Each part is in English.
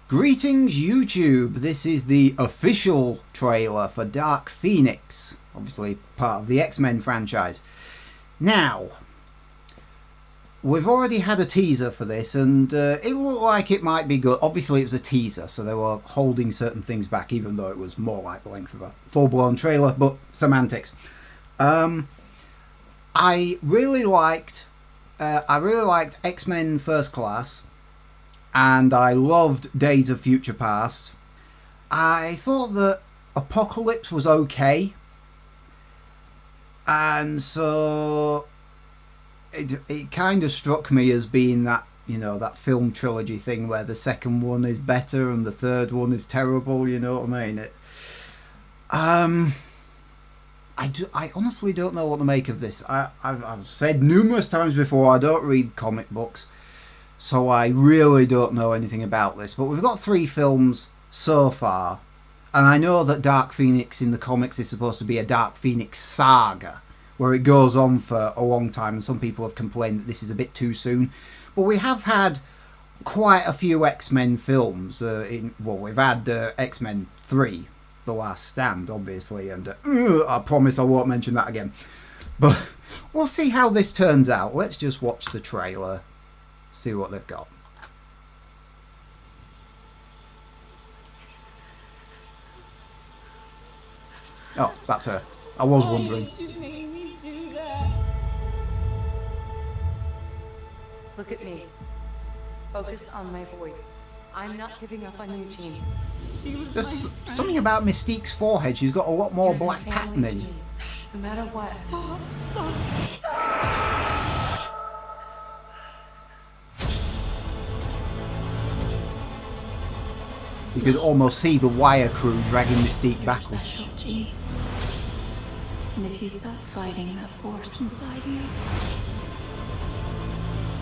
Greetings YouTube, this is the official trailer for Dark Phoenix, obviously part of the X-Men franchise. Now, we've already had a teaser for this and it looked like it might be good. Obviously it was a teaser, so they were holding certain things back even though it was more like the length of a full-blown trailer, but semantics. I really liked X-Men First Class. And I loved Days of Future Past. I thought that Apocalypse was okay. And so it kind of struck me as being that, you know, that film trilogy thing where the second one is better and the third one is terrible, you know what I mean? I honestly don't know what to make of this. I've said numerous times before, I don't read comic books. So I really don't know anything about this. But we've got 3 films so far. And I know that Dark Phoenix in the comics is supposed to be a Dark Phoenix saga, where it goes on for a long time. And some people have complained that this is a bit too soon. But we have had quite a few X-Men films. We've had X-Men 3, The Last Stand, obviously. And I promise I won't mention that again. But we'll see how this turns out. Let's just watch the trailer. See what they've got. Oh, that's her. I was wondering. Look at me. Focus on my voice. I'm not giving up on you, Jean. There's something about Mystique's forehead. She's got a lot more black patterning. No matter what. Stop. You could almost see the wire crew dragging Mystique backwards. Special, Jean. And if you stop fighting that force inside you,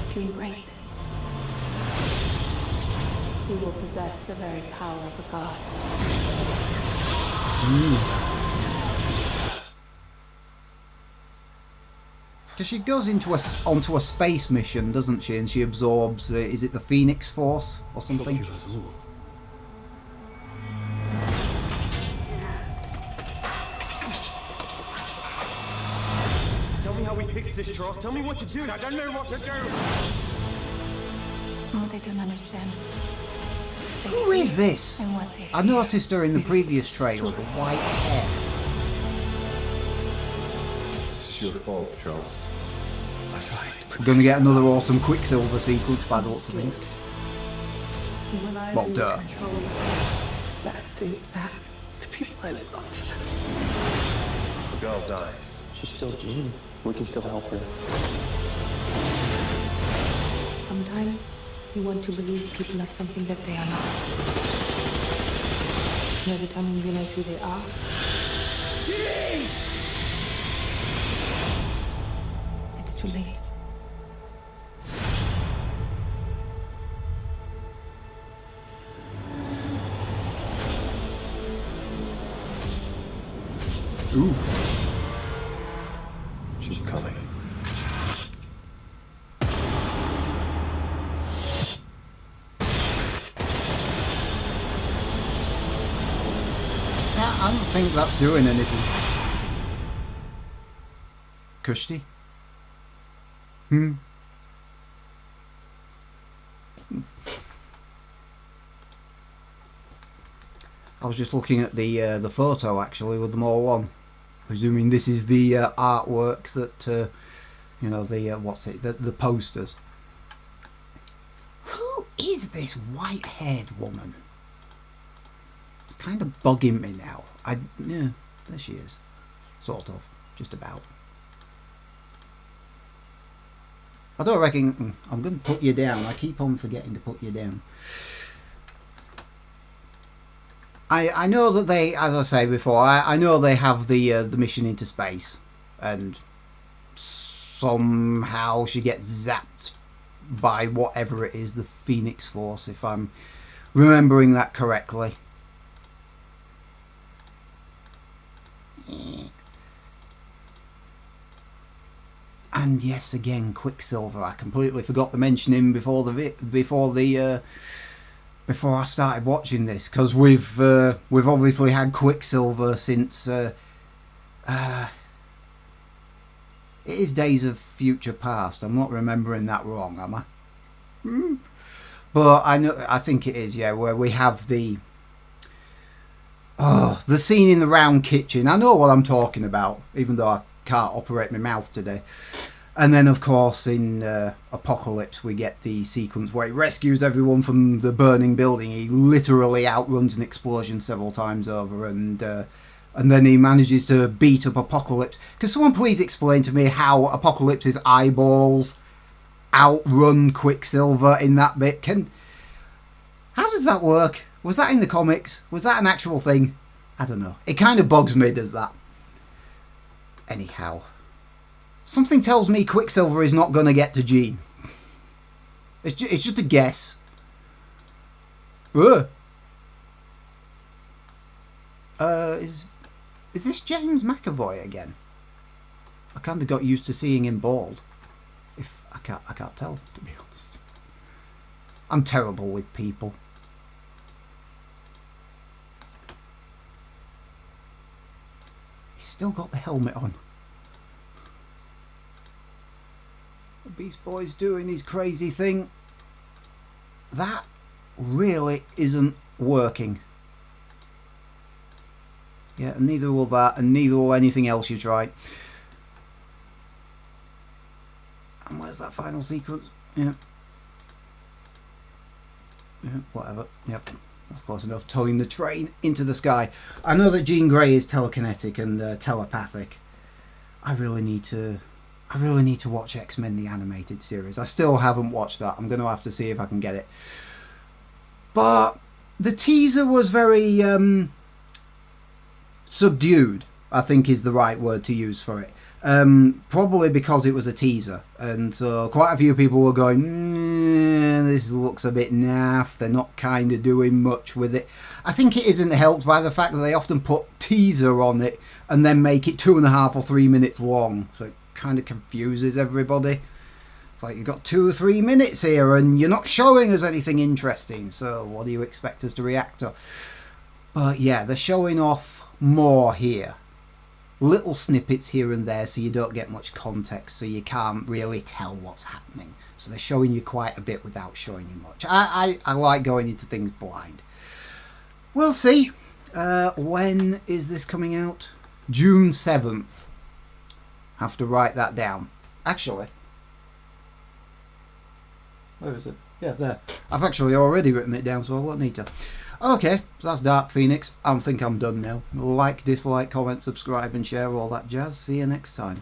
if you embrace it, you will possess the very power of a god. Because she goes onto a space mission, doesn't she? And she absorbs, is it the Phoenix Force or something? Tell me how we fix this, Charles. Tell me what to do. I don't know what to do. What they don't understand. Who is this? And what they I noticed her in the previous trailer, the white hair. It's your fault, Charles. That's right. We're going to get another awesome Quicksilver sequence by the looks of things. When I Well, lose duh. control, bad things happen to people I love. The girl dies. She's still Jean. We can still help her. Sometimes you want to believe people are something that they are not. And every time you realize who they are, it's too late. Ooh. She's coming. I don't think that's doing anything. Kushti? I was just looking at the photo actually with them all on, presuming this is the artwork that you know, the the posters. Who is this white-haired woman? It's kind of bugging me now. Yeah, there she is, sort of, just about. I don't reckon I'm going to put you down. I keep on forgetting to put you down. I know that they, as I say before, I know they have the mission into space, and somehow she gets zapped by whatever it is, the Phoenix Force, if I'm remembering that correctly. And yes, again, Quicksilver. I completely forgot to mention him before the before I started watching this, because we've obviously had Quicksilver since it is Days of Future Past. I'm not remembering that wrong, am I? But I think it is, yeah, where we have the scene in the round kitchen. I know what I'm talking about, even though I can't operate my mouth today. And then, of course, in Apocalypse, we get the sequence where he rescues everyone from the burning building. He literally outruns an explosion several times over, and then he manages to beat up Apocalypse. Can someone please explain to me how Apocalypse's eyeballs outrun Quicksilver in that bit? How does that work? Was that in the comics? Was that an actual thing? I don't know. It kind of bugs me, does that? Anyhow. Something tells me Quicksilver is not going to get to Jean. It's just a guess. Is this James McAvoy again? I kind of got used to seeing him bald. I can't tell, to be honest. I'm terrible with people. He's still got the helmet on. The Beast Boy's doing his crazy thing. That really isn't working. Yeah, and neither will that, and neither will anything else you try. And where's that final sequence? Yeah. Whatever. Yep. That's close enough. Towing the train into the sky. I know that Jean Grey is telekinetic and telepathic. I really need to watch X-Men the animated series. I still haven't watched that. I'm going to have to see if I can get it. But the teaser was very subdued, I think is the right word to use for it. Probably because it was a teaser. And so quite a few people were going, this looks a bit naff. They're not kind of doing much with it. I think it isn't helped by the fact that they often put teaser on it and then make it 2.5 or 3 minutes long. So it kind of confuses everybody. It's like you've got 2 or 3 minutes here and you're not showing us anything interesting. So what do you expect us to react to? But yeah, they're showing off more here. Little snippets here and there so you don't get much context, so you can't really tell what's happening. So they're showing you quite a bit without showing you much. I like going into things blind. We'll see. When is this coming out? June 7th. Have to write that down. Actually, where is it? Yeah, there. I've actually already written it down, so I won't need to. Okay, so that's Dark Phoenix. I think I'm done now. Like, dislike, comment, subscribe and share, all that jazz. See you next time.